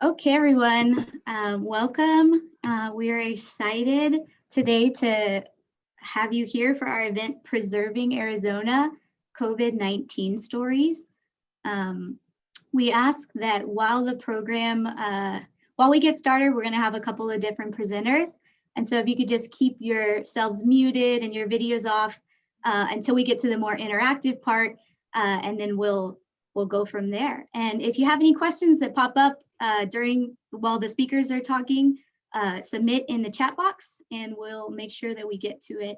Okay, everyone, welcome. We're excited today to have you here for our event, Preserving Arizona COVID-19 Stories. We ask that while we get started, we're going to have a couple of different presenters. And so if you could just keep yourselves muted and your videos off until we get to the more interactive part, and then we'll go from there. And if you have any questions that pop up while the speakers are talking, submit in the chat box and we'll make sure that we get to it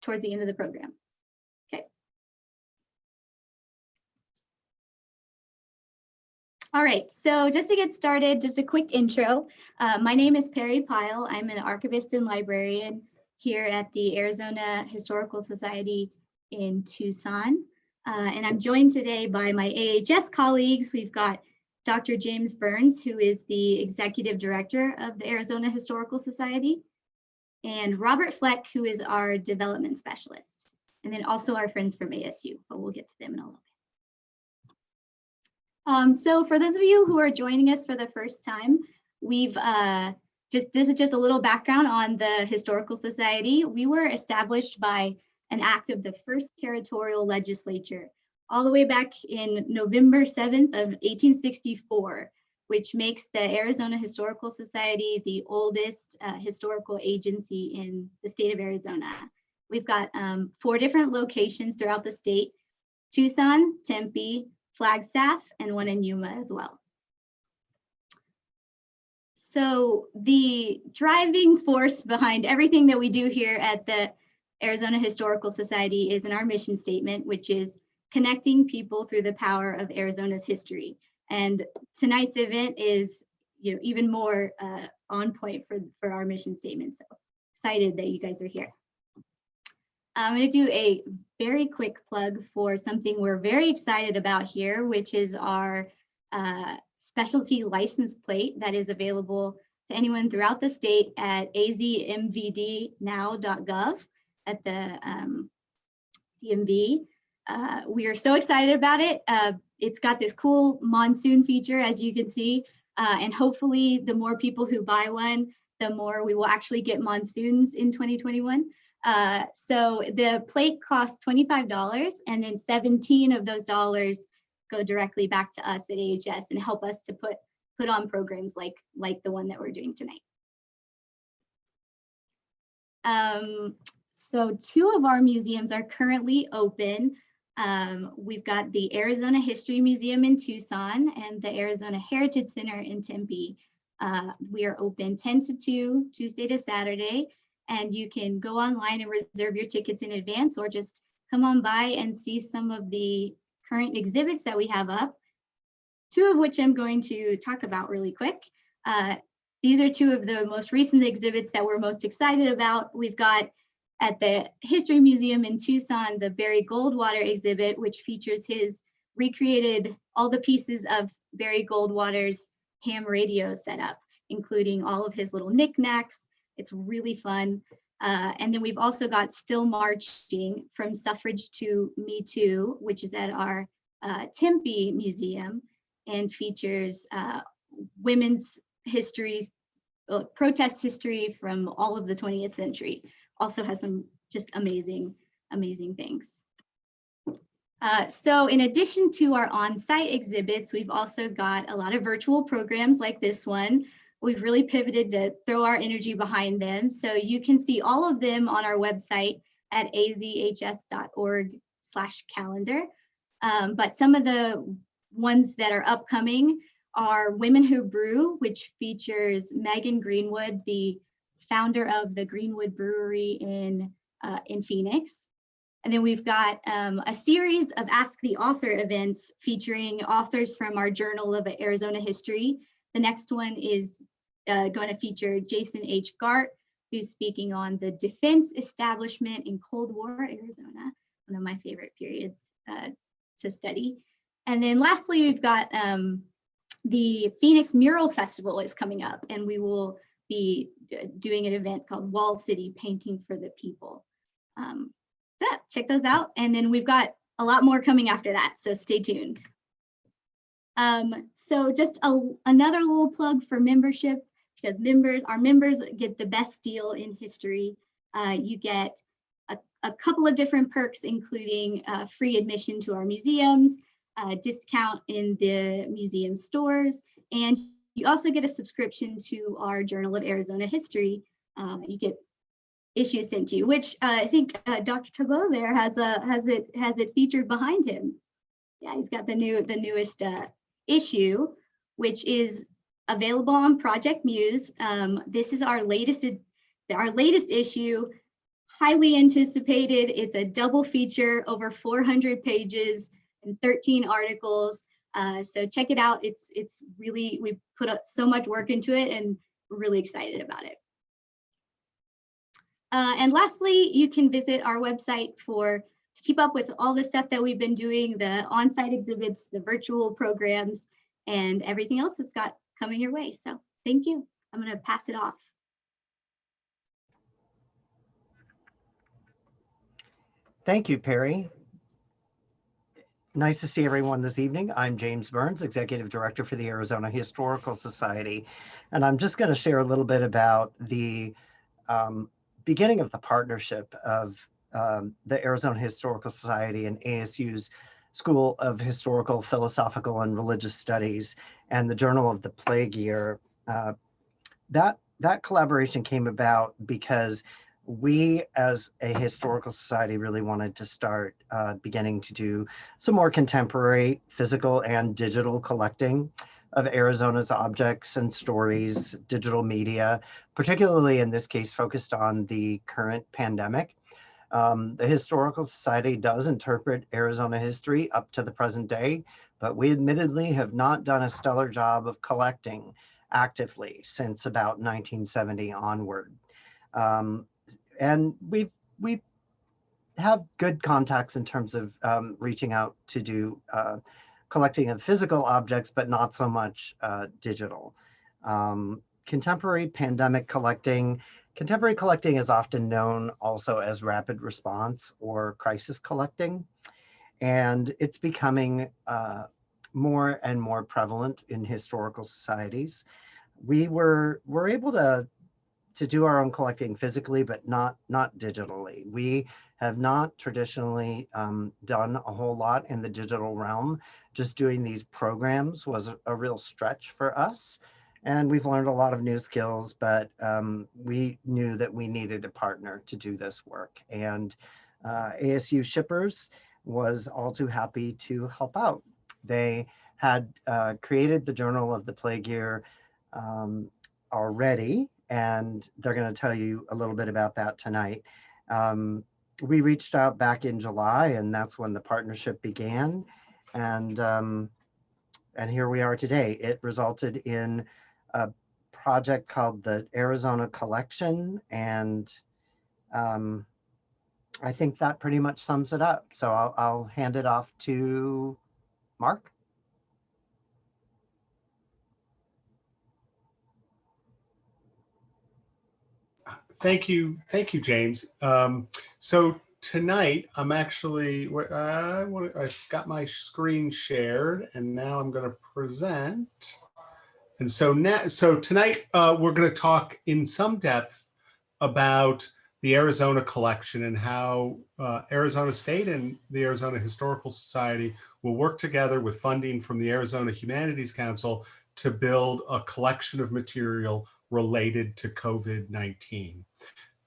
towards the end of the program. Okay. All right, so just to get started, just a quick intro. My name is Perry Pyle. I'm an archivist and librarian here at the Arizona Historical Society in Tucson. And I'm joined today by my AHS colleagues. We've got Dr. James Burns, who is the Executive Director of the Arizona Historical Society, and Robert Fleck, who is our Development Specialist, and then also our friends from ASU, but we'll get to them in a little bit. So for those of you who are joining us for the first time, this is just a little background on the Historical Society. We were established by an act of the first territorial legislature all the way back in November 7th of 1864, which makes the Arizona Historical Society the oldest historical agency in the state of Arizona. We've got 4 different locations throughout the state: Tucson, Tempe, Flagstaff, and one in Yuma as well. So the driving force behind everything that we do here at the Arizona Historical Society is in our mission statement, which is connecting people through the power of Arizona's history. And tonight's event is, even more on point for our mission statement. So excited that you guys are here. I'm going to do a very quick plug for something we're very excited about here, which is our specialty license plate that is available to anyone throughout the state at azmvdnow.gov. At the DMV. We are so excited about it. It's got this cool monsoon feature, as you can see, and hopefully the more people who buy one, the more we will actually get monsoons in 2021. So the plate costs $25, and then 17 of those dollars go directly back to us at AHS and help us to put on programs like the one that we're doing tonight. So 2 of our museums are currently open. We've got the Arizona History Museum in Tucson and the Arizona Heritage Center in Tempe. We are open 10 to 2, Tuesday to Saturday, and you can go online and reserve your tickets in advance or just come on by and see some of the current exhibits that we have up, 2 of which I'm going to talk about really quick. These are 2 of the most recent exhibits that we're most excited about. We've got at the History Museum in Tucson, the Barry Goldwater exhibit, which features his recreated all the pieces of Barry Goldwater's ham radio setup, including all of his little knickknacks. It's really fun. And then we've also got Still Marching from Suffrage to Me Too, which is at our Tempe Museum and features women's history, protest history from all of the 20th century. Also has some just amazing things. So in addition to our on-site exhibits, we've also got a lot of virtual programs like this one. We've really pivoted to throw our energy behind them. So you can see all of them on our website at azhs.org/calendar. But some of the ones that are upcoming are Women Who Brew, which features Megan Greenwood, the founder of the Greenwood Brewery in Phoenix. And then we've got a series of Ask the Author events featuring authors from our Journal of Arizona History. The next one is going to feature Jason H. Gart, who's speaking on the defense establishment in Cold War Arizona, one of my favorite periods to study. And then lastly, we've got the Phoenix Mural Festival is coming up, and we will be doing an event called Wall City Painting for the People. So check those out. And then we've got a lot more coming after that, so stay tuned. So just another little plug for membership, because our members get the best deal in history. You get a couple of different perks, including free admission to our museums, discount in the museum stores, and you also get a subscription to our Journal of Arizona History. You get issues sent to you, which I think Dr. Cabot there has it featured behind him. Yeah, he's got the newest issue, which is available on Project Muse. This is our latest issue, highly anticipated. It's a double feature, over 400 pages and 13 articles. So check it out. It's really, we put up so much work into it, and we're really excited about it. And lastly, you can visit our website to keep up with all the stuff that we've been doing, the on-site exhibits, the virtual programs, and everything else that's got coming your way. So thank you. I'm going to pass it off. Thank you, Perry. Nice to see everyone this evening. I'm James Burns, Executive Director for the Arizona Historical Society, and I'm just going to share a little bit about the beginning of the partnership of the Arizona Historical Society and ASU's School of Historical, Philosophical, and Religious Studies and the Journal of the Plague Year. That collaboration came about because we as a historical society really wanted to start beginning to do some more contemporary physical and digital collecting of Arizona's objects and stories, digital media, particularly in this case focused on the current pandemic. The Historical Society does interpret Arizona history up to the present day, but we admittedly have not done a stellar job of collecting actively since about 1970 onward. And we have good contacts in terms of reaching out to do collecting of physical objects, but not so much digital. Contemporary collecting is often known also as rapid response or crisis collecting, and it's becoming more and more prevalent in historical societies. We're able to do our own collecting physically, but not digitally. We have not traditionally done a whole lot in the digital realm. Just doing these programs was a real stretch for us. And we've learned a lot of new skills, but we knew that we needed a partner to do this work. And ASU Shippers was all too happy to help out. They had created the Journal of the Plague Year already, and they're going to tell you a little bit about that tonight. We reached out back in July, and that's when the partnership began. And here we are today. It resulted in a project called the Arizona Collection, and I think that pretty much sums it up. So I'll hand it off to Mark. Thank you, James. So tonight I'm actually, I've got my screen shared, and now I'm going to present. And so tonight we're going to talk in some depth about the Arizona Collection and how Arizona State and the Arizona Historical Society will work together with funding from the Arizona Humanities Council to build a collection of material related to COVID-19.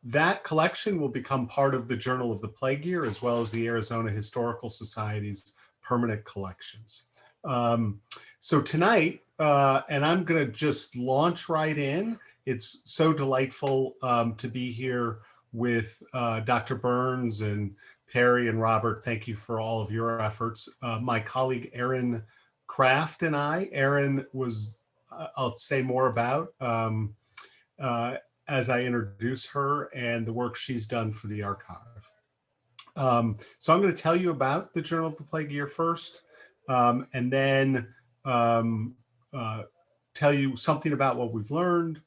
That collection will become part of the Journal of the Plague Year, as well as the Arizona Historical Society's permanent collections. So tonight, and I'm going to just launch right in. It's so delightful to be here with Dr. Burns and Perry and Robert. Thank you for all of your efforts. My colleague Erin Kraft and I, Erin was, I'll say more about as I introduce her and the work she's done for the archive. So I'm going to tell you about the Journal of the Plague Year first, and then tell you something about what we've learned,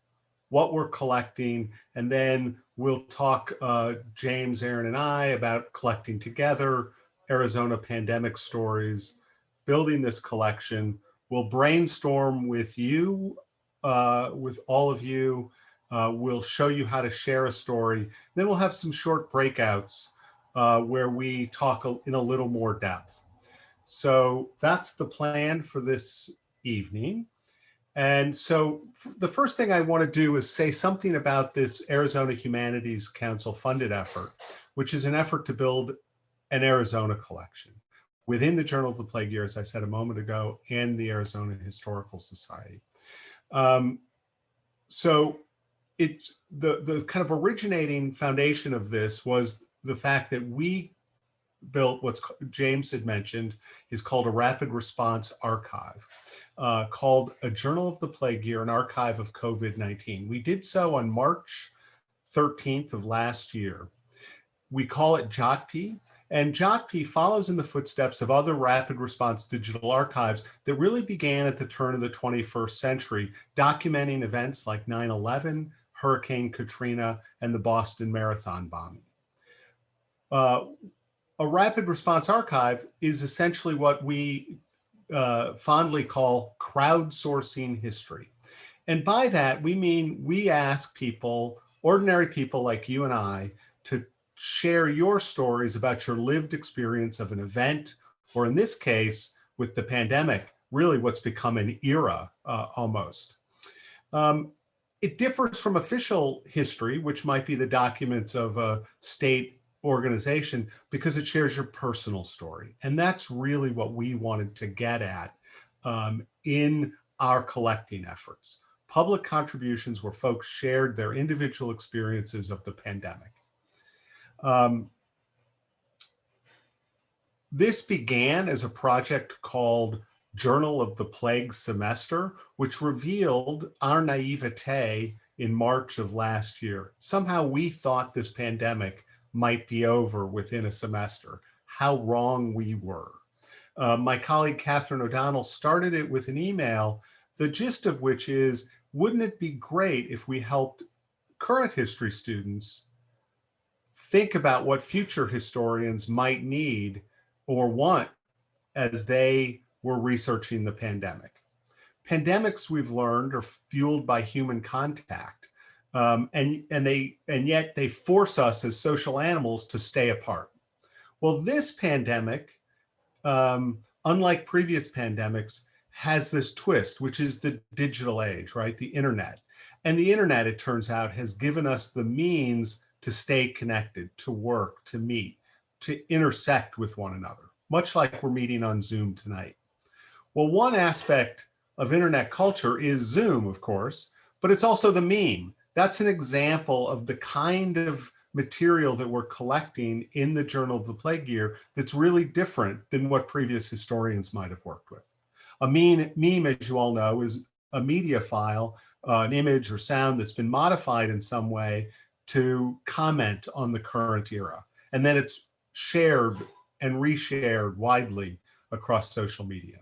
what we're collecting, and then we'll talk, James, Aaron, and I, about collecting together Arizona pandemic stories, building this collection, We'll brainstorm with you, with all of you. We'll show you how to share a story. Then we'll have some short breakouts where we talk in a little more depth. So that's the plan for this evening. And so the first thing I want to do is say something about this Arizona Humanities Council funded effort, which is an effort to build an Arizona collection within the Journal of the Plague Year, as I said a moment ago, and the Arizona Historical Society. So it's the kind of originating foundation of this was the fact that we built what's James had mentioned is called a rapid response archive, called a Journal of the Plague Year, an archive of COVID-19. We did so on March 13th of last year. We call it JOTP, and JOTP follows in the footsteps of other rapid response digital archives that really began at the turn of the 21st century, documenting events like 9/11, Hurricane Katrina, and the Boston Marathon bombing. A rapid response archive is essentially what we fondly call crowdsourcing history. And by that, we mean we ask people, ordinary people like you and I, to share your stories about your lived experience of an event, or in this case, with the pandemic, really what's become an era almost. It differs from official history, which might be the documents of a state organization, because it shares your personal story. And that's really what we wanted to get at in our collecting efforts. Public contributions where folks shared their individual experiences of the pandemic. This began as a project called Journal of the Plague Semester, which revealed our naivete in March of last year. Somehow we thought this pandemic might be over within a semester. How wrong we were. My colleague Catherine O'Donnell started it with an email, the gist of which is, wouldn't it be great if we helped current history students think about what future historians might need or want as they were researching the pandemic. Pandemics, we've learned, are fueled by human contact. And yet they force us as social animals to stay apart. Well, this pandemic, unlike previous pandemics, has this twist, which is the digital age, right? The internet. And the internet, it turns out, has given us the means to stay connected, to work, to meet, to intersect with one another, much like we're meeting on Zoom tonight. Well, one aspect of internet culture is Zoom, of course, but it's also the meme. That's an example of the kind of material that we're collecting in the Journal of the Plague Year that's really different than what previous historians might have worked with. A meme, as you all know, is a media file, an image or sound that's been modified in some way to comment on the current era. And then it's shared and reshared widely across social media.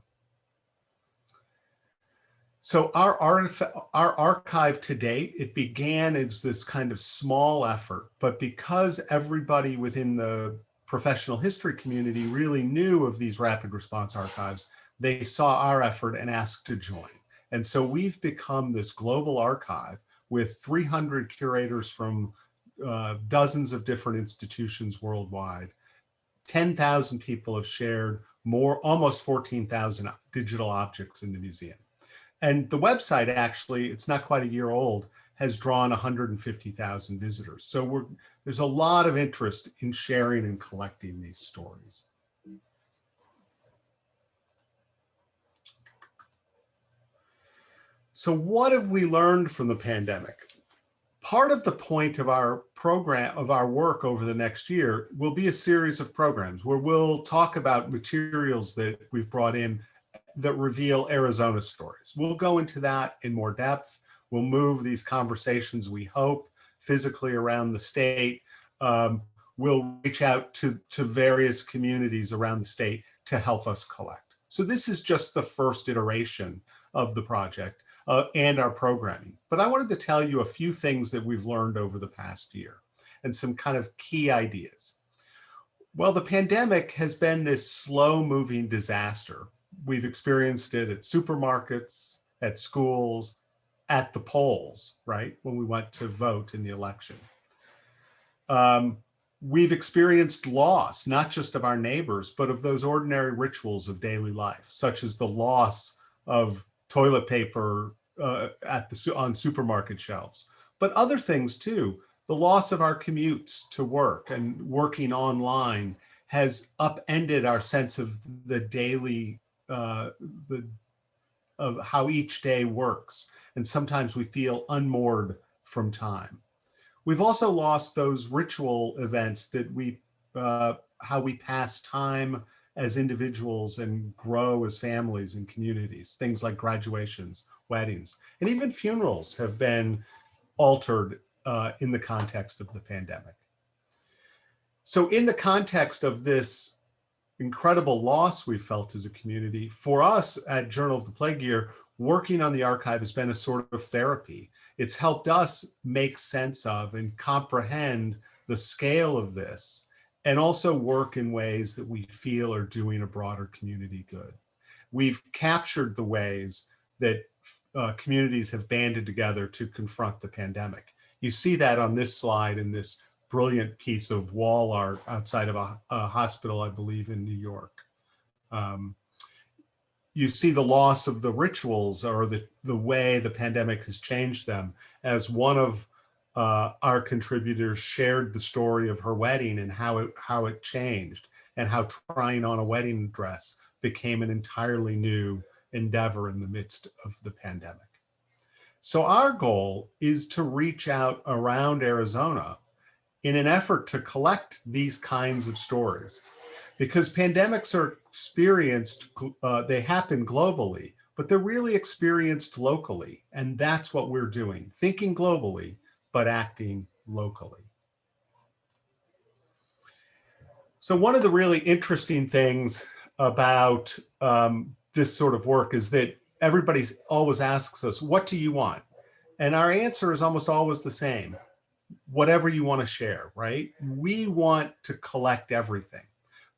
So our archive to date, it began as this kind of small effort, but because everybody within the professional history community really knew of these rapid response archives, they saw our effort and asked to join. And so we've become this global archive with 300 curators from dozens of different institutions worldwide. 10,000 people have shared almost 14,000 digital objects in the museum. And the website, actually, it's not quite a year old, has drawn 150,000 visitors. So there's a lot of interest in sharing and collecting these stories. So what have we learned from the pandemic? Part of the point of our program, of our work over the next year, will be a series of programs where we'll talk about materials that we've brought in that reveal Arizona stories. We'll go into that in more depth. We'll move these conversations, we hope, physically around the state. We'll reach out to various communities around the state to help us collect. So this is just the first iteration of the project and our programming. But I wanted to tell you a few things that we've learned over the past year and some kind of key ideas. Well, the pandemic has been this slow-moving disaster, We've experienced it at supermarkets, at schools, at the polls, right? When we went to vote in the election. We've experienced loss, not just of our neighbors, but of those ordinary rituals of daily life, such as the loss of toilet paper on supermarket shelves, but other things too. The loss of our commutes to work and working online has upended our sense of the daily, of how each day works. And sometimes we feel unmoored from time. We've also lost those ritual events that how we pass time as individuals and grow as families and communities. Things like graduations, weddings, and even funerals have been altered in the context of the pandemic. So in the context of this incredible loss we felt as a community, for us at Journal of the Plague Year, working on the archive has been a sort of therapy. It's helped us make sense of and comprehend the scale of this, and also work in ways that we feel are doing a broader community good. We've captured the ways that communities have banded together to confront the pandemic. You see that on this slide in this brilliant piece of wall art outside of a hospital, I believe, in New York. You see the loss of the rituals or the way the pandemic has changed them, as one of our contributors shared the story of her wedding and how it changed, and how trying on a wedding dress became an entirely new endeavor in the midst of the pandemic. So our goal is to reach out around Arizona in an effort to collect these kinds of stories, because pandemics are experienced, they happen globally, but they're really experienced locally. And that's what we're doing, thinking globally, but acting locally. So one of the really interesting things about this sort of work is that everybody always asks us, what do you want? And our answer is almost always the same: whatever you want to share, right? We want to collect everything,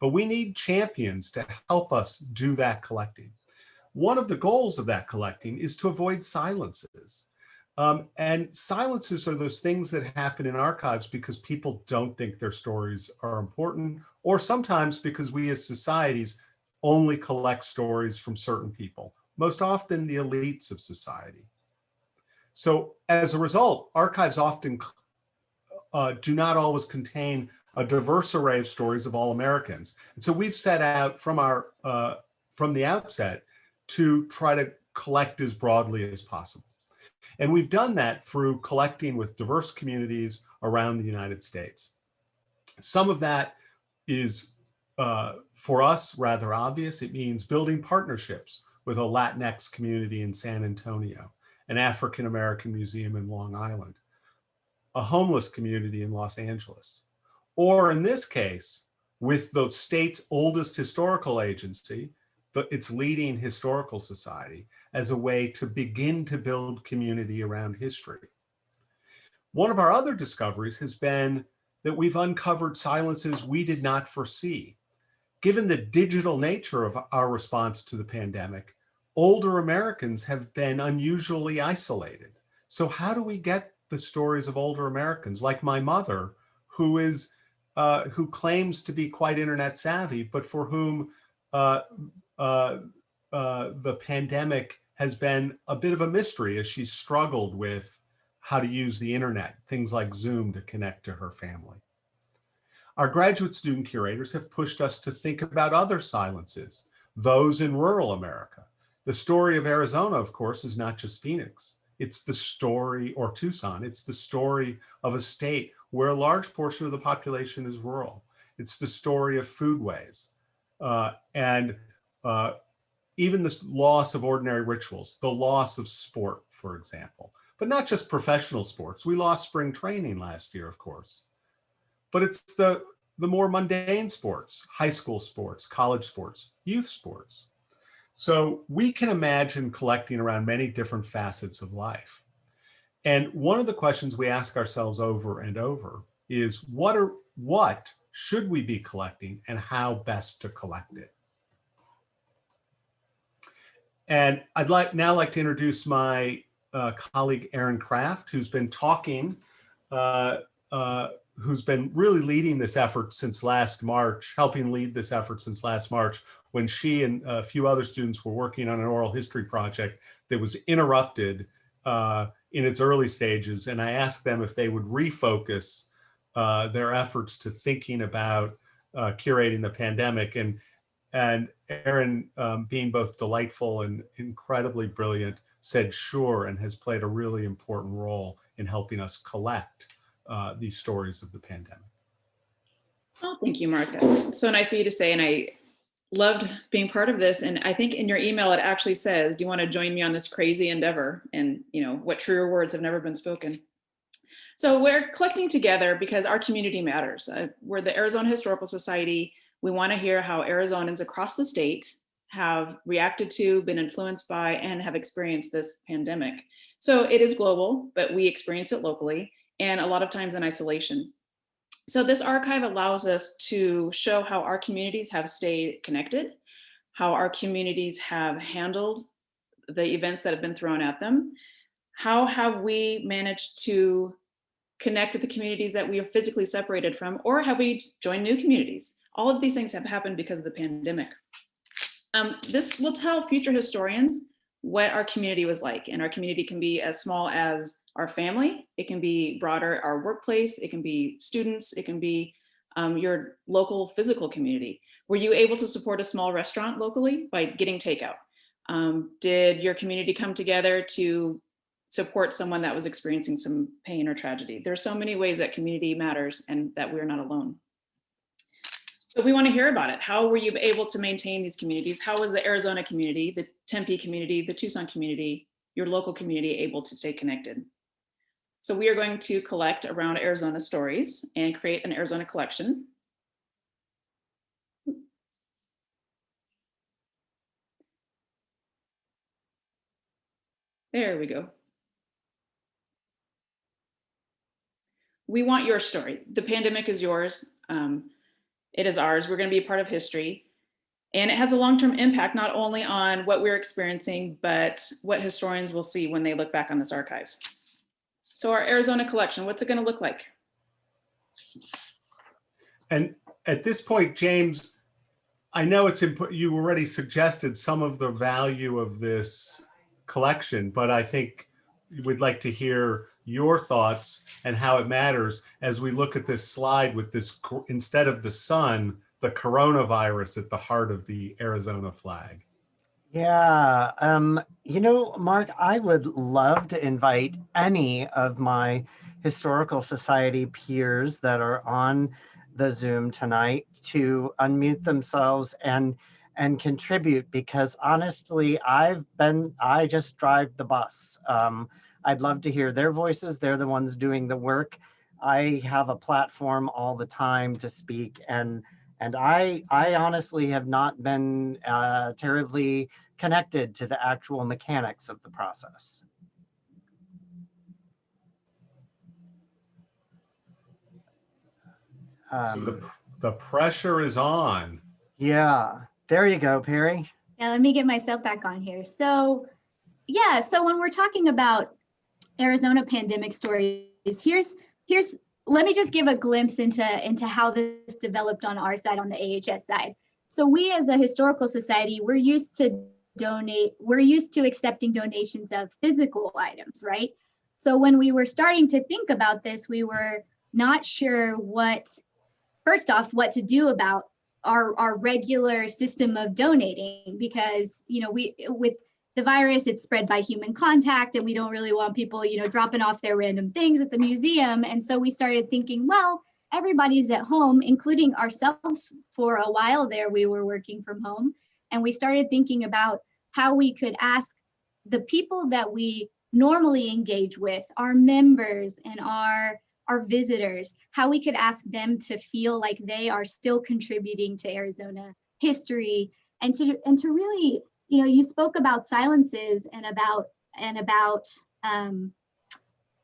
but we need champions to help us do that collecting. One of the goals of that collecting is to avoid silences. And silences are those things that happen in archives because people don't think their stories are important, or sometimes because we as societies only collect stories from certain people, most often the elites of society. So as a result, archives often do not always contain a diverse array of stories of all Americans. And so we've set out from the outset to try to collect as broadly as possible. And we've done that through collecting with diverse communities around the United States. Some of that is, for us, rather obvious. It means building partnerships with a Latinx community in San Antonio, an African-American museum in Long Island, a homeless community in Los Angeles, or in this case, with the state's oldest historical agency, its leading historical society, as a way to begin to build community around history. One of our other discoveries has been that we've uncovered silences we did not foresee. Given the digital nature of our response to the pandemic, older Americans have been unusually isolated. So how do we get the stories of older Americans, like my mother, who claims to be quite internet savvy, but for whom the pandemic has been a bit of a mystery as she's struggled with how to use the internet, things like Zoom, to connect to her family. Our graduate student curators have pushed us to think about other silences, those in rural America. The story of Arizona, of course, is not just Phoenix. It's the story, or Tucson, it's the story of a state where a large portion of the population is rural. It's the story of foodways and even the loss of ordinary rituals, the loss of sport, for example, but not just professional sports. We lost spring training last year, of course, but it's the more mundane sports, high school sports, college sports, youth sports. So we can imagine collecting around many different facets of life. And one of the questions we ask ourselves over and over is, what should we be collecting and how best to collect it? And I'd like to introduce my colleague, Erin Kraft, who's been talking, who's been really leading this effort since last March, helping lead this effort since last March, when she and a few other students were working on an oral history project that was interrupted in its early stages. And I asked them if they would refocus their efforts to thinking about curating the pandemic. And Erin, being both delightful and incredibly brilliant, said sure, and has played a really important role in helping us collect these stories of the pandemic. Oh, thank you, Mark. That's so nice of you to say, and I loved being part of this. And I think in your email, it actually says, do you want to join me on this crazy endeavor? And what truer words have never been spoken. So we're collecting together because our community matters. We're the Arizona Historical Society. We want to hear how Arizonans across the state have reacted to, been influenced by, and have experienced this pandemic. So it is global, but we experience it locally, and a lot of times in isolation. So this archive allows us to show how our communities have stayed connected, how our communities have handled the events that have been thrown at them. How have we managed to connect with the communities that we are physically separated from, or have we joined new communities? All of these things have happened because of the pandemic. This will tell future historians what our community was like, and our community can be as small as our family, it can be broader, our workplace, it can be students, it can be your local physical community. Were you able to support a small restaurant locally by getting takeout? Did your community come together to support someone that was experiencing some pain or tragedy? There's so many ways that community matters and that we're not alone. So we want to hear about it. How were you able to maintain these communities? How was the Arizona community, the Tempe community, the Tucson community, your local community able to stay connected? So we are going to collect around Arizona stories and create an Arizona collection. There we go. We want your story. The pandemic is yours. It is ours. We're going to be a part of history. And it has a long-term impact, not only on what we're experiencing, but what historians will see when they look back on this archive. So our Arizona collection, what's it going to look like? And at this point, James, I know it's important, you already suggested some of the value of this collection, but I think we'd like to hear your thoughts and how it matters as we look at this slide with this, instead of the sun, the coronavirus at the heart of the Arizona flag. Yeah, Mark, I would love to invite any of my historical society peers that are on the Zoom tonight to unmute themselves and contribute, because honestly, I just drive the bus. I'd love to hear their voices. They're the ones doing the work. I have a platform all the time to speak, and I honestly have not been terribly connected to the actual mechanics of the process. So the pressure is on. Yeah, there you go, Perry. Yeah, let me get myself back on here. So yeah, so when we're talking about Arizona pandemic stories, let me just give a glimpse into how this developed on our side, on the AHS side. So we as a historical society, we're used to accepting donations of physical items, right? So when we were starting to think about this, we were not sure what to do about our regular system of donating, because with the virus, it's spread by human contact, and we don't really want people dropping off their random things at the museum. And so we started thinking, well, everybody's at home, including ourselves. For a while there, we were working from home, and we started thinking about how we could ask the people that we normally engage with, our members and our visitors, how we could ask them to feel like they are still contributing to Arizona history, and to really, you spoke about silences and about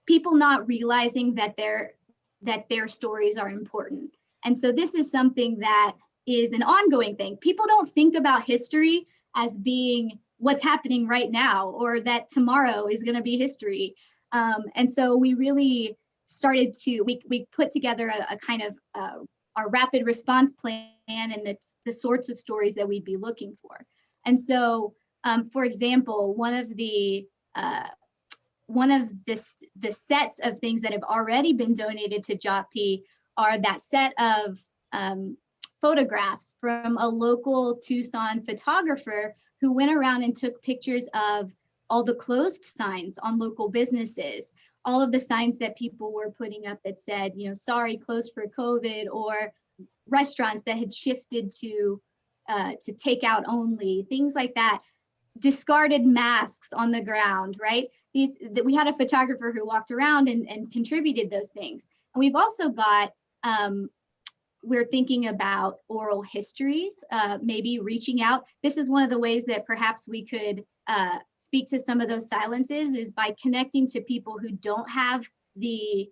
people not realizing that their stories are important. And so this is something that is an ongoing thing. People don't think about history as being what's happening right now, or that tomorrow is going to be history. And so we really started to, we put together a kind of our rapid response plan, and it's the sorts of stories that we'd be looking for. And so, for example, one of the sets of things that have already been donated to JOTP are that set of photographs from a local Tucson photographer who went around and took pictures of all the closed signs on local businesses, all of the signs that people were putting up that said, you know, sorry, closed for COVID, or restaurants that had shifted to takeout only, things like that. Discarded masks on the ground, right? We had a photographer who walked around and contributed those things. And we've also got, we're thinking about oral histories, maybe reaching out. This is one of the ways that perhaps we could speak to some of those silences, is by connecting to people who don't have the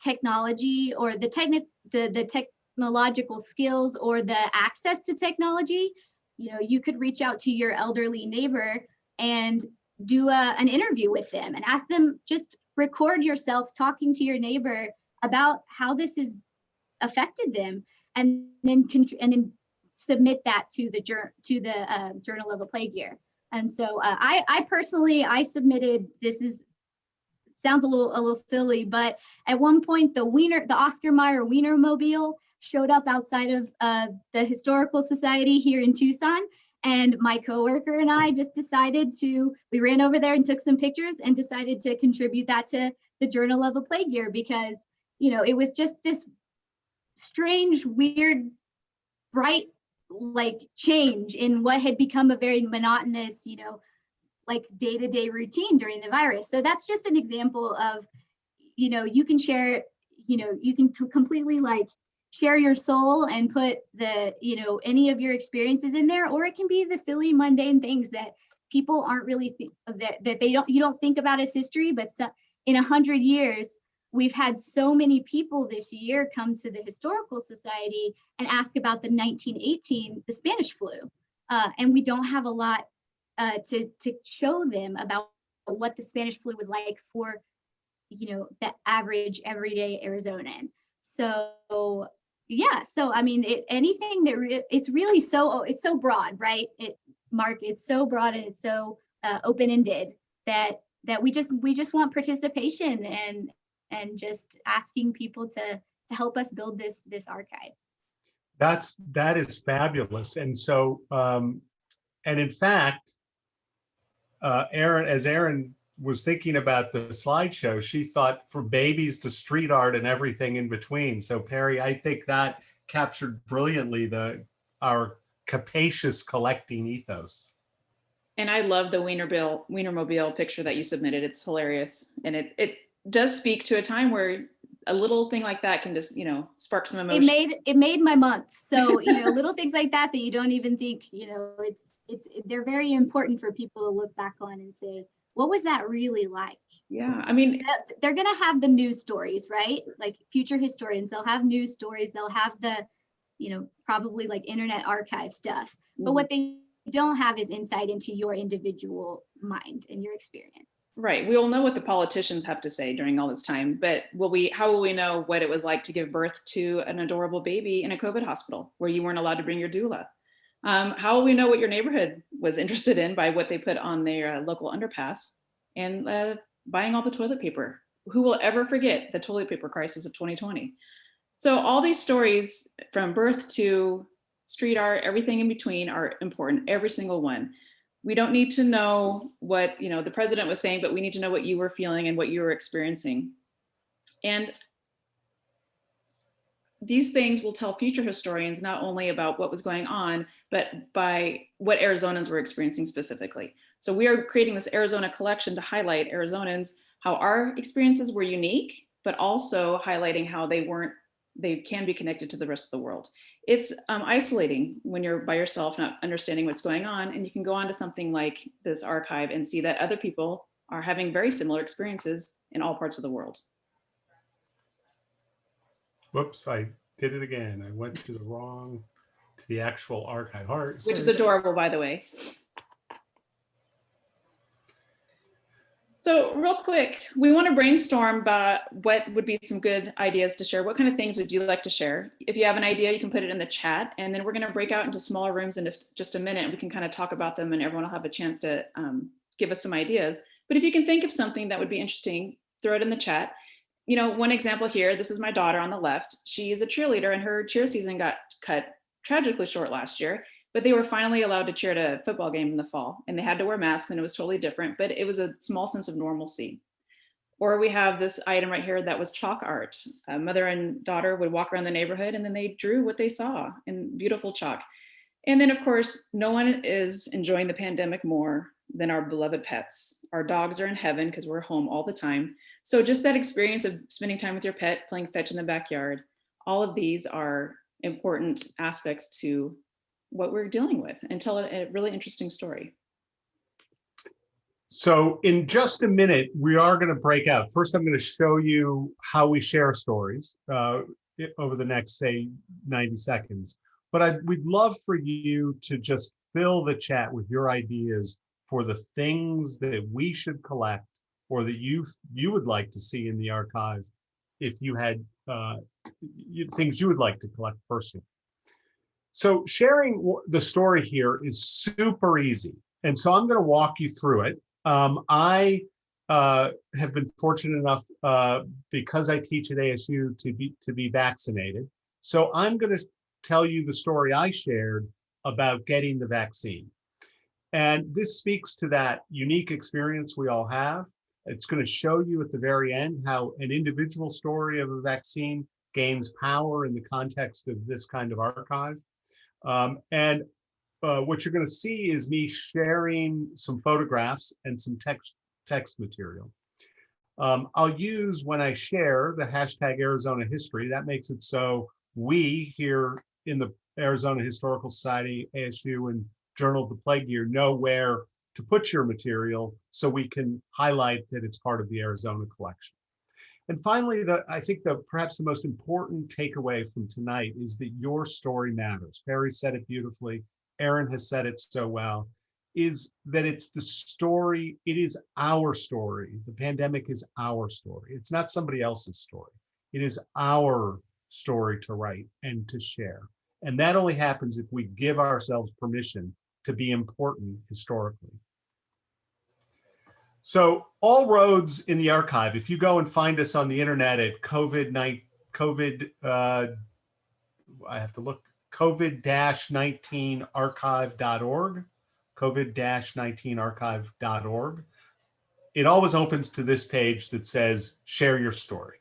technology or the technological skills or the access to technology. You know, you could reach out to your elderly neighbor and do an interview with them and ask them, just record yourself talking to your neighbor about how this has affected them, and then submit that to the Journal of a Plague Year. And so I personally submitted, sounds a little silly, but at one point the Oscar Mayer Wienermobile showed up outside of the Historical Society here in Tucson. And my coworker and I just we ran over there and took some pictures and decided to contribute that to the Journal of a Plague Year, because, you know, it was just this strange, weird, bright, like, change in what had become a very monotonous, you know, like day-to-day routine during the virus. So that's just an example of, you know, you can share, you know, you can completely like share your soul and put you know, any of your experiences in there, or it can be the silly, mundane things that people aren't really you don't think about as history, but in 100 years, we've had so many people this year come to the Historical Society and ask about the 1918, the Spanish flu. And we don't have a lot to show them about what the Spanish flu was like for, you know, the average everyday Arizonan. So yeah, so I mean, anything that it's really it's so broad, right? Mark, it's so broad and it's so open-ended that we just want participation and just asking people to help us build this archive. That is fabulous. And so, and in fact, Erin was thinking about the slideshow, she thought from babies to street art and everything in between. So Perry, I think that captured brilliantly our capacious collecting ethos. And I love the Wienermobile picture that you submitted. It's hilarious. And it does speak to a time where a little thing like that can just, you know, spark some emotion. It made my month. So, you know, little things like that you don't even think, you know, they're very important for people to look back on and say, what was that really like? Yeah, I mean, they're going to have the news stories, right? Like future historians, they'll have news stories. They'll have the, you know, probably like Internet Archive stuff. But what they don't have is insight into your individual mind and your experience. Right. We all know what the politicians have to say during all this time, but how will we know what it was like to give birth to an adorable baby in a COVID hospital where you weren't allowed to bring your doula? How will we know what your neighborhood was interested in by what they put on their local underpass and buying all the toilet paper? Who will ever forget the toilet paper crisis of 2020? So all these stories from birth to street art, everything in between are important, every single one. We don't need to know what, you know, the president was saying, but we need to know what you were feeling and what you were experiencing. And these things will tell future historians not only about what was going on, but by what Arizonans were experiencing specifically. So we are creating this Arizona collection to highlight Arizonans, how our experiences were unique, but also highlighting how they can be connected to the rest of the world. It's isolating when you're by yourself, not understanding what's going on, and you can go on to something like this archive and see that other people are having very similar experiences in all parts of the world. Whoops, I did it again. I went to the actual archive. Which is adorable, by the way. So real quick, we want to brainstorm about what would be some good ideas to share. What kind of things would you like to share? If you have an idea, you can put it in the chat, and then we're going to break out into smaller rooms in just a minute, and we can kind of talk about them, and everyone will have a chance to give us some ideas. But if you can think of something that would be interesting, throw it in the chat. You know, one example here, this is my daughter on the left. She is a cheerleader, and her cheer season got cut tragically short last year. But they were finally allowed to cheer at a football game in the fall, and they had to wear masks, and it was totally different, but it was a small sense of normalcy. Or we have this item right here that was chalk art. A mother and daughter would walk around the neighborhood, and then they drew what they saw in beautiful chalk. And then, of course, no one is enjoying the pandemic more than our beloved pets. Our dogs are in heaven because we're home all the time. So just that experience of spending time with your pet, playing fetch in the backyard, all of these are important aspects to what we're dealing with, and tell a really interesting story. So in just a minute, we are going to break out. First, I'm going to show you how we share stories over the next, say, 90 seconds. But we'd love for you to just fill the chat with your ideas for the things that we should collect, or that you would like to see in the archive, if you had things you would like to collect personally. So sharing the story here is super easy. And so I'm going to walk you through it. I have been fortunate enough, because I teach at ASU, to be vaccinated. So I'm going to tell you the story I shared about getting the vaccine. And this speaks to that unique experience we all have. It's going to show you at the very end how an individual story of a vaccine gains power in the context of this kind of archive. What you're going to see is me sharing some photographs and some text material. I'll use, when I share, the hashtag Arizona History. That makes it so we here in the Arizona Historical Society, ASU, and Journal of the Plague Year know where to put your material, so we can highlight that it's part of the Arizona collection. And finally, I think perhaps the most important takeaway from tonight is that your story matters. Perry said it beautifully. Aaron has said it so well, is that it's the story, it is our story. The pandemic is our story. It's not somebody else's story. It is our story to write and to share. And that only happens if we give ourselves permission to be important historically. So all roads in the archive, if you go and find us on the internet at COVID-19archive.org, COVID-19archive.org, it always opens to this page that says, share your story,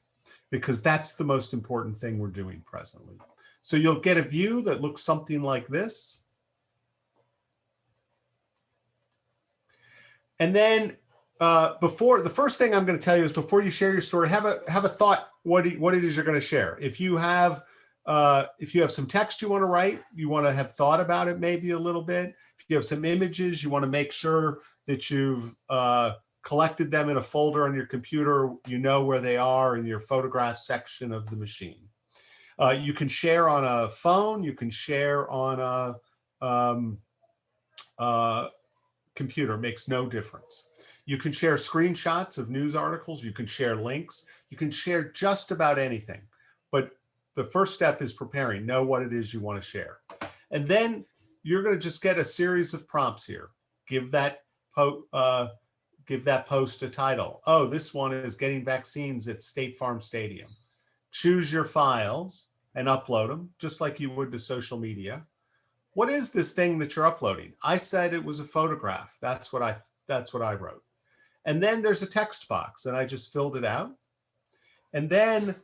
because that's the most important thing we're doing presently. So you'll get a view that looks something like this. And then the first thing I'm going to tell you is, before you share your story, have a thought what it is you're going to share. If you have some text you want to write, you want to have thought about it maybe a little bit. If you have some images, you want to make sure that you've collected them in a folder on your computer, you know where they are in your photograph section of the machine. You can share on a phone, you can share on a computer, makes no difference. You can share screenshots of news articles, you can share links, you can share just about anything. But the first step is preparing, know what it is you want to share. And then you're going to just get a series of prompts here. Give that post a title. Oh, this one is getting vaccines at State Farm Stadium. Choose your files and upload them, just like you would to social media. What is this thing that you're uploading? I said it was a photograph. That's what I wrote. And then there's a text box, and I just filled it out. And then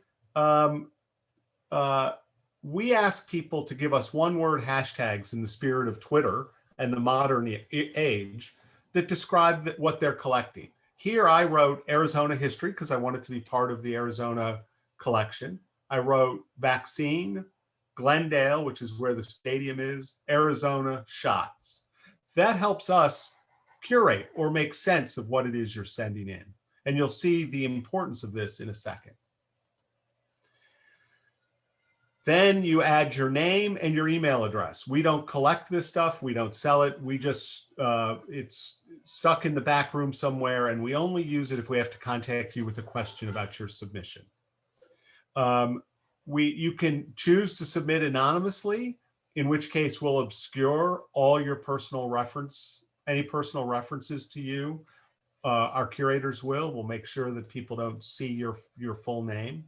we ask people to give us one-word hashtags in the spirit of Twitter and the modern age that describe what they're collecting. Here I wrote Arizona history because I wanted to be part of the Arizona collection. I wrote vaccine, Glendale, which is where the stadium is, Arizona shots. That helps us curate or make sense of what it is you're sending in. And you'll see the importance of this in a second. Then you add your name and your email address. We don't collect this stuff. We don't sell it. We just, stuck in the back room somewhere, and we only use it if we have to contact you with a question about your submission. You can choose to submit anonymously, in which case we'll obscure all your any personal references to you. Our curators will make sure that people don't see your full name.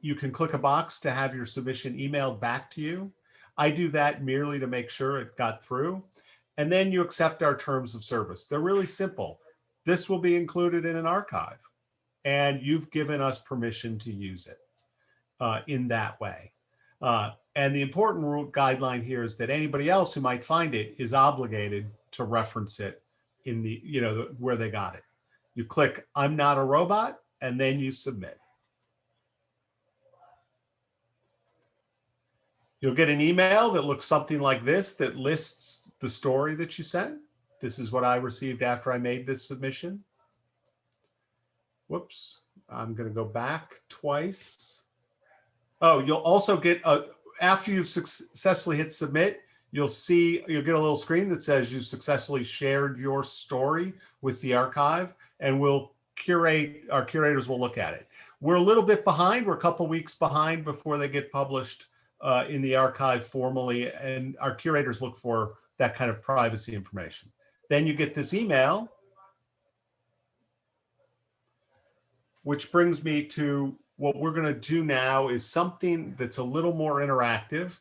You can click a box to have your submission emailed back to you. I do that merely to make sure it got through. And then you accept our terms of service. They're really simple. This will be included in an archive, and you've given us permission to use it in that way. And the important guideline here is that anybody else who might find it is obligated to reference it in the, where they got it. You click "I'm not a robot," and then you submit. You'll get an email that looks something like this that lists the story that you sent. This is what I received after I made this submission. Whoops, I'm going to go back twice. Oh, you'll also get, after you've successfully hit submit, you'll get a little screen that says you've successfully shared your story with the archive, and our curators will look at it. We're a little bit behind. We're a couple weeks behind before they get published in the archive formally, and our curators look for that kind of privacy information. Then you get this email, which brings me to what we're going to do now is something that's a little more interactive.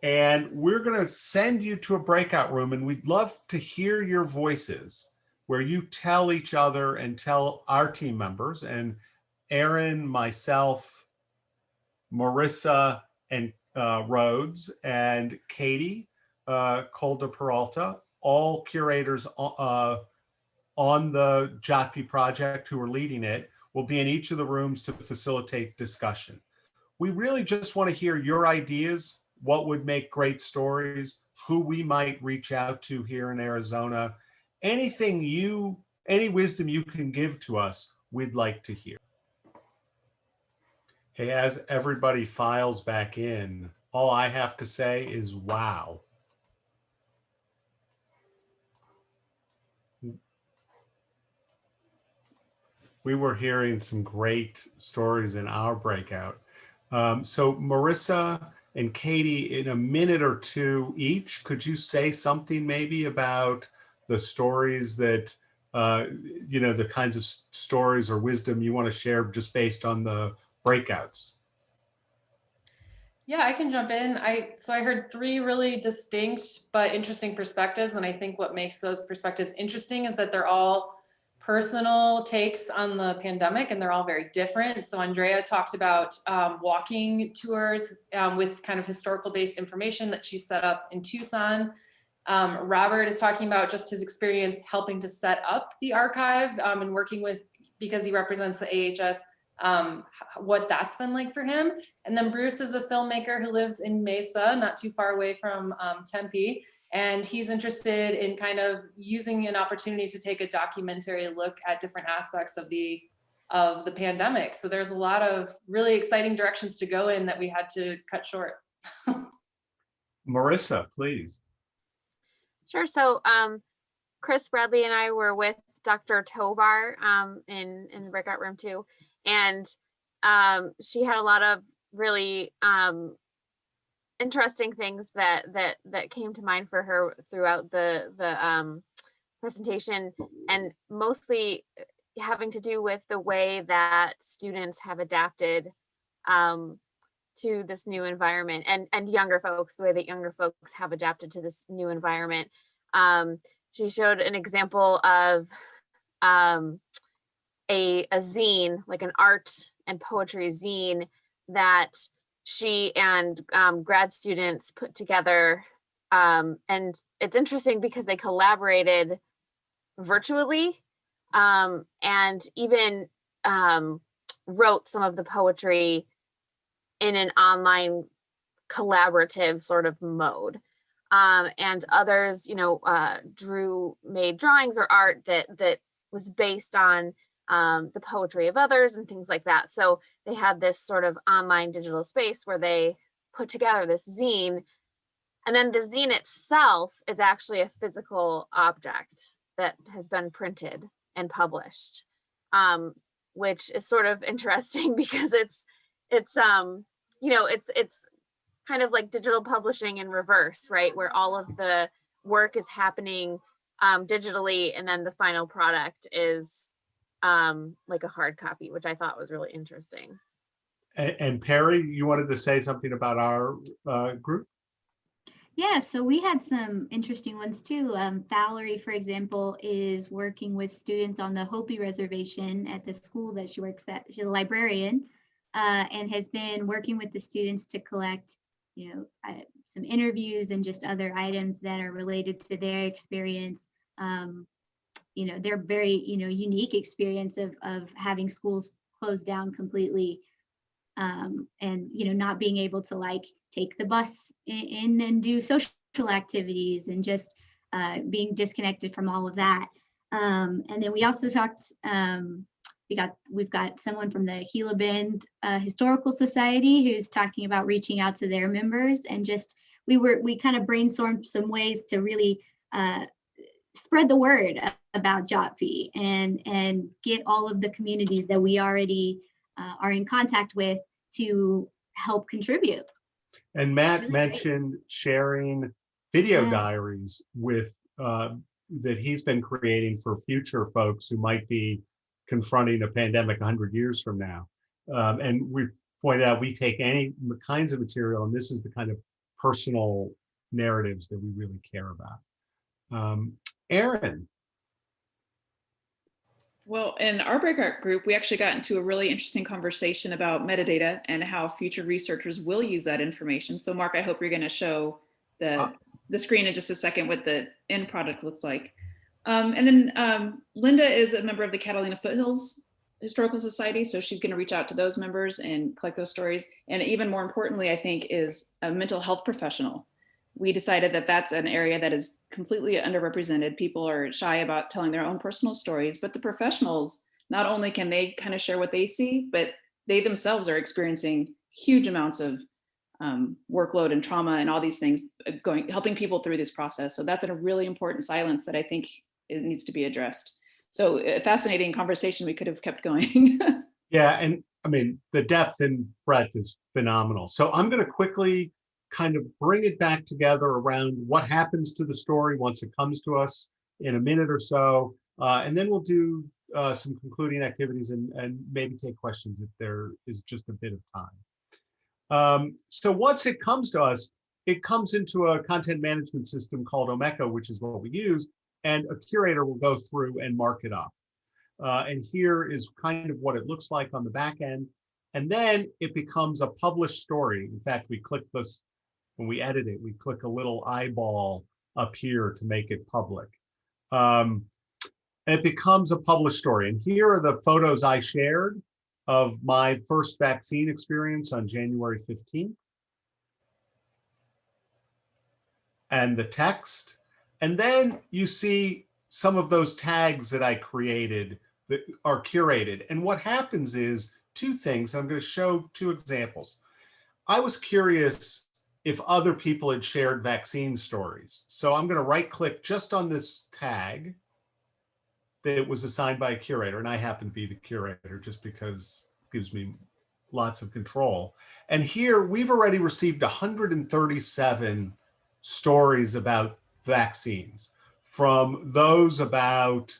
And we're going to send you to a breakout room, and we'd love to hear your voices where you tell each other and tell our team members, and Aaron, myself, Marissa, and Rhodes, and Katie Colda Peralta, all curators on the JOTP project who are leading it, will be in each of the rooms to facilitate discussion. We really just want to hear your ideas, what would make great stories, who we might reach out to here in Arizona. Any wisdom you can give to us, we'd like to hear. Hey, as everybody files back in, all I have to say is wow. We were hearing some great stories in our breakout. So Marissa and Katie, in a minute or two each, could you say something maybe about the stories that, the kinds of stories or wisdom you want to share just based on the breakouts? Yeah, I can jump in. So I heard three really distinct but interesting perspectives. And I think what makes those perspectives interesting is that they're all personal takes on the pandemic, and they're all very different. So Andrea talked about walking tours with kind of historical based information that she set up in Tucson. Robert is talking about just his experience helping to set up the archive and working with, because he represents the AHS, what that's been like for him. And then Bruce is a filmmaker who lives in Mesa, not too far away from Tempe. And he's interested in kind of using an opportunity to take a documentary look at different aspects of the pandemic. So there's a lot of really exciting directions to go in that we had to cut short. Marissa, please. Sure. So Chris Bradley and I were with Dr. Tovar in the breakout room too. And she had a lot of really interesting things that came to mind for her throughout the presentation, and mostly having to do with the way that students have adapted to this new environment, and younger folks, the way that younger folks have adapted to this new environment. She showed an example of a zine, like an art and poetry zine that she and grad students put together. And it's interesting because they collaborated virtually and even wrote some of the poetry in an online collaborative sort of mode. And others, made drawings or art that was based on the poetry of others and things like that. So they had this sort of online digital space where they put together this zine. And then the zine itself is actually a physical object. that has been printed and published, which is sort of interesting because it's kind of like digital publishing in reverse, right? Where all of the work is happening digitally, and then the final product is like a hard copy, which I thought was really interesting. And Perry, you wanted to say something about our group? Yeah, so we had some interesting ones too. Valerie, for example, is working with students on the Hopi Reservation at the school that she works at. She's a librarian, and has been working with the students to collect, some interviews and just other items that are related to their experience. Their very, unique experience of having schools closed down completely, and not being able to like take the bus in and do social activities, and just being disconnected from all of that. And then we also talked, we've got someone from the Gila Bend Historical Society who's talking about reaching out to their members, and just we kind of brainstormed some ways to really spread the word about JOTP and get all of the communities that we already are in contact with to help contribute. And Matt Really mentioned sharing video Yeah. diaries with that he's been creating for future folks who might be confronting a pandemic 100 years from now. And we pointed out we take any kinds of material, and this is the kind of personal narratives that we really care about. Erin. Well, in our breakout group, we actually got into a really interesting conversation about metadata and how future researchers will use that information. So Mark, I hope you're going to show the screen in just a second what the end product looks like. And then Linda is a member of the Catalina Foothills Historical Society. So she's going to reach out to those members and collect those stories. And even more importantly, I think, is a mental health professional. We decided that that's an area that is completely underrepresented. People are shy about telling their own personal stories, but the professionals, not only can they kind of share what they see, but they themselves are experiencing huge amounts of workload and trauma and all these things helping people through this process. So that's a really important silence that I think it needs to be addressed. So a fascinating conversation. We could have kept going. Yeah, and I mean, the depth and breadth is phenomenal. So I'm going to quickly kind of bring it back together around what happens to the story once it comes to us in a minute or so. And then we'll do some concluding activities and maybe take questions if there is just a bit of time. So once it comes to us, it comes into a content management system called Omeka, which is what we use, and a curator will go through and mark it up. And here is kind of what it looks like on the back end. And then it becomes a published story. In fact, we click this, when we edit it, we click a little eyeball up here to make it public. And it becomes a published story. And here are the photos I shared of my first vaccine experience on January 15th. And the text. And then you see some of those tags that I created that are curated. And what happens is two things. I'm going to show two examples. I was curious if other people had shared vaccine stories. So I'm going to right click just on this tag that was assigned by a curator. And I happen to be the curator just because it gives me lots of control. And here we've already received 137 stories about vaccines, from those about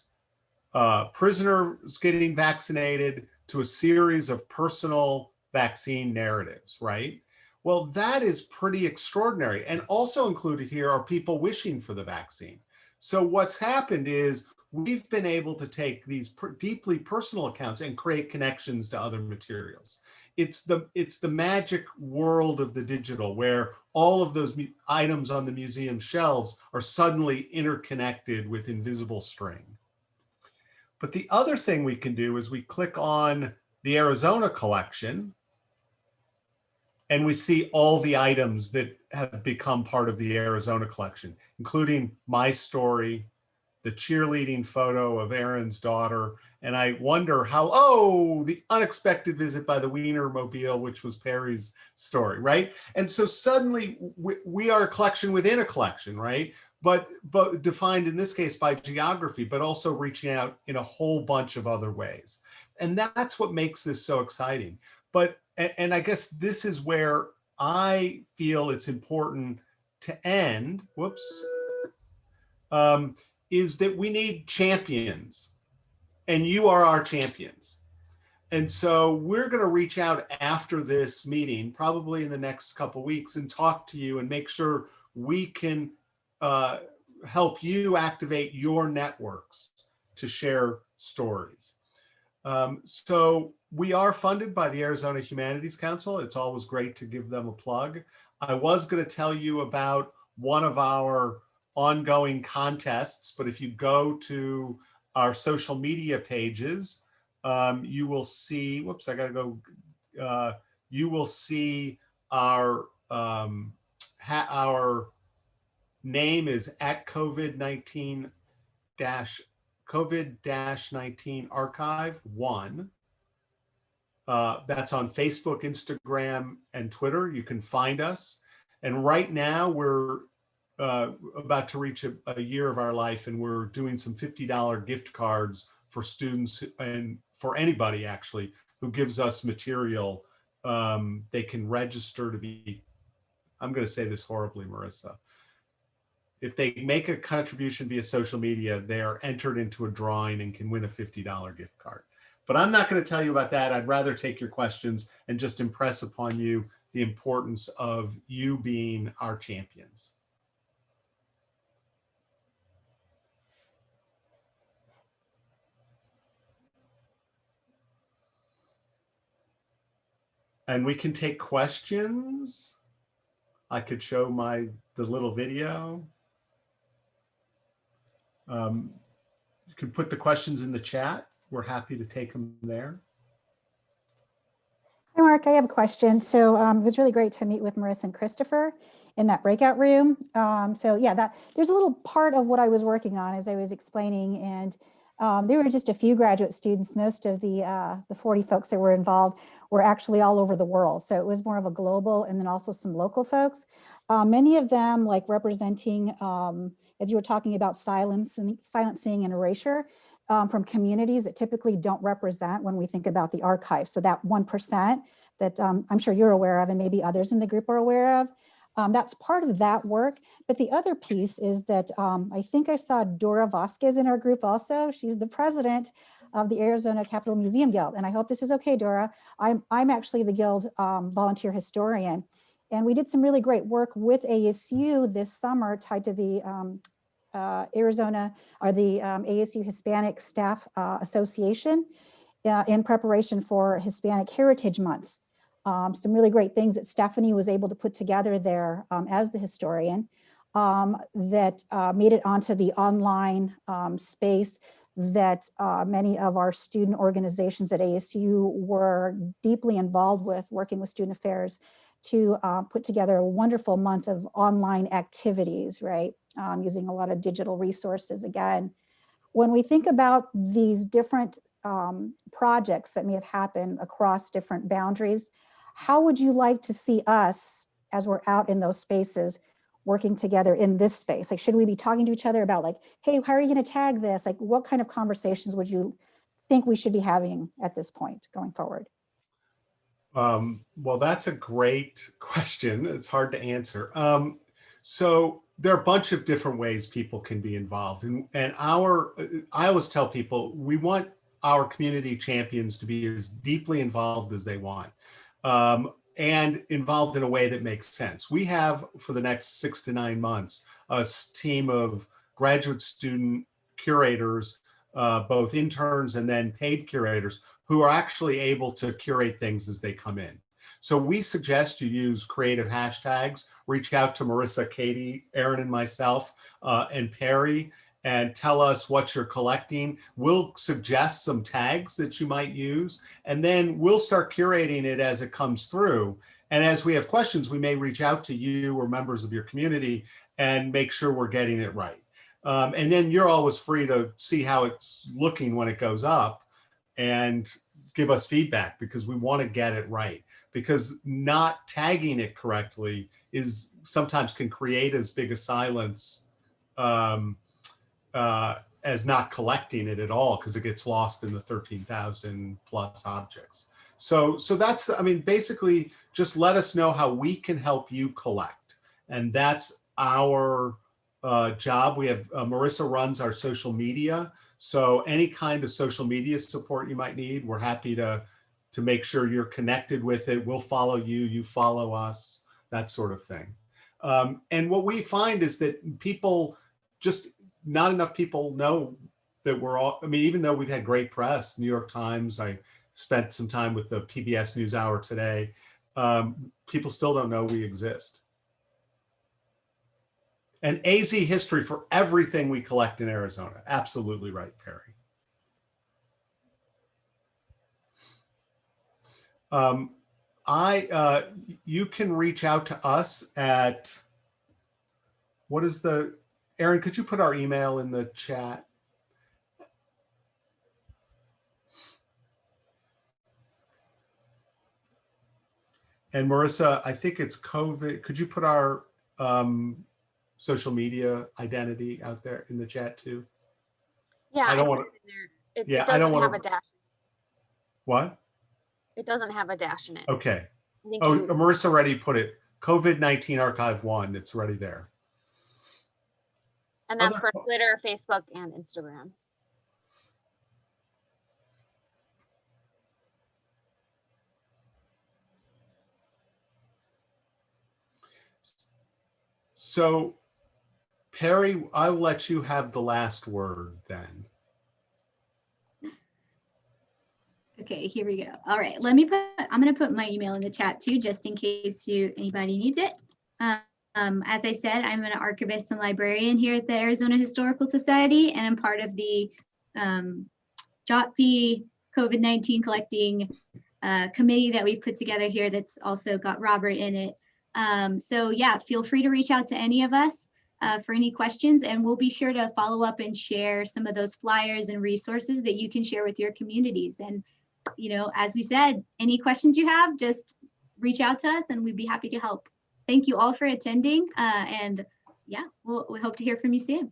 prisoners getting vaccinated to a series of personal vaccine narratives, right? Well, that is pretty extraordinary. And also included here are people wishing for the vaccine. So what's happened is we've been able to take these deeply personal accounts and create connections to other materials. It's the magic world of the digital, where all of those items on the museum shelves are suddenly interconnected with invisible string. But the other thing we can do is we click on the Arizona collection, and we see all the items that have become part of the Arizona collection, including my story, the cheerleading photo of Aaron's daughter. And I wonder how, the unexpected visit by the Wienermobile, which was Perry's story, right? And so suddenly we are a collection within a collection, right? but defined in this case by geography, but also reaching out in a whole bunch of other ways. And that's what makes this so exciting. But, and I guess this is where I feel it's important to end, is that we need champions, and you are our champions. And so we're going to reach out after this meeting, probably in the next couple of weeks, and talk to you and make sure we can help you activate your networks to share stories. So we are funded by the Arizona Humanities Council. It's always great to give them a plug. I was going to tell you about one of our ongoing contests, but if you go to our social media pages, you will see, whoops, I gotta go. You will see our name is at COVID-19 Archive 1. That's on Facebook, Instagram, and Twitter. You can find us. And right now we're about to reach a year of our life, and we're doing some $50 gift cards for students and for anybody actually who gives us material. They can register to be, I'm going to say this horribly, Marissa. If they make a contribution via social media, they are entered into a drawing and can win a $50 gift card. But I'm not going to tell you about that. I'd rather take your questions and just impress upon you the importance of you being our champions. And we can take questions. I could show the little video. You can put the questions in the chat. We're happy to take them there. Hi, Mark. I have a question. So it was really great to meet with Marissa and Christopher in that breakout room. So yeah, there's a little part of what I was working on as I was explaining, and there were just a few graduate students. Most of the 40 folks that were involved were actually all over the world. So it was more of a global, and then also some local folks. Many of them like representing, as you were talking about, silencing and erasure from communities that typically don't represent when we think about the archive. So that 1% that I'm sure you're aware of, and maybe others in the group are aware of. That's part of that work. But the other piece is that I think I saw Dora Vasquez in our group also. She's the president of the Arizona Capitol Museum Guild. And I hope this is okay, Dora. I'm actually the Guild volunteer historian. And we did some really great work with ASU this summer tied to the Arizona, or the ASU Hispanic Staff Association in preparation for Hispanic Heritage Month. Some really great things that Stephanie was able to put together there as the historian that made it onto the online space that many of our student organizations at ASU were deeply involved with, working with student affairs to put together a wonderful month of online activities, right? Using a lot of digital resources again. When we think about these different projects that may have happened across different boundaries, how would you like to see us, as we're out in those spaces, working together in this space? Like, should we be talking to each other about like, hey, how are you going to tag this? Like, what kind of conversations would you think we should be having at this point going forward? Well, that's a great question. It's hard to answer. So there are a bunch of different ways people can be involved. And I always tell people, we want our community champions to be as deeply involved as they want. And involved in a way that makes sense. We have, for the next 6 to 9 months, a team of graduate student curators, both interns and then paid curators, who are actually able to curate things as they come in. So we suggest you use creative hashtags, reach out to Marissa, Katie, Aaron, and myself, and Perry, and tell us what you're collecting. We'll suggest some tags that you might use, and then we'll start curating it as it comes through. And as we have questions, we may reach out to you or members of your community and make sure we're getting it right. And then you're always free to see how it's looking when it goes up and give us feedback, because we want to get it right. Because not tagging it correctly is sometimes can create as big a silence as not collecting it at all because it gets lost in the 13,000 plus objects. So that's, I mean, basically just let us know how we can help you collect. And that's our job. We have, Marissa runs our social media. So any kind of social media support you might need, we're happy to make sure you're connected with it. We'll follow you, you follow us, that sort of thing. And what we find is that people, just not enough people know that we're all, I mean, even though we've had great press, New York Times, I spent some time with the PBS NewsHour today, people still don't know we exist. And AZ history for everything we collect in Arizona. Absolutely right, Perry. You can reach out to us at, what is the, Aaron, could you put our email in the chat? And Marissa, I think it's COVID. Could you put our social media identity out there in the chat too? Yeah, I don't want to. yeah, It doesn't I don't have want a dash. What? It doesn't have a dash in it. Okay. I think Oh, you- Marissa already put it. COVID-19 Archive 1. It's already there. and that's other- for Twitter, Facebook, and Instagram. So, Perry, I'll let you have the last word then. Okay, here we go. All right, I'm gonna put my email in the chat too, just in case anybody needs it. As I said, I'm an archivist and librarian here at the Arizona Historical Society, and I'm part of the JOTP COVID-19 collecting committee that we've put together here that's also got Robert in it. So yeah, feel free to reach out to any of us for any questions, and we'll be sure to follow up and share some of those flyers and resources that you can share with your communities. And you know, as we said, any questions you have, just reach out to us and we'd be happy to help. Thank you all for attending. And yeah, we hope to hear from you soon.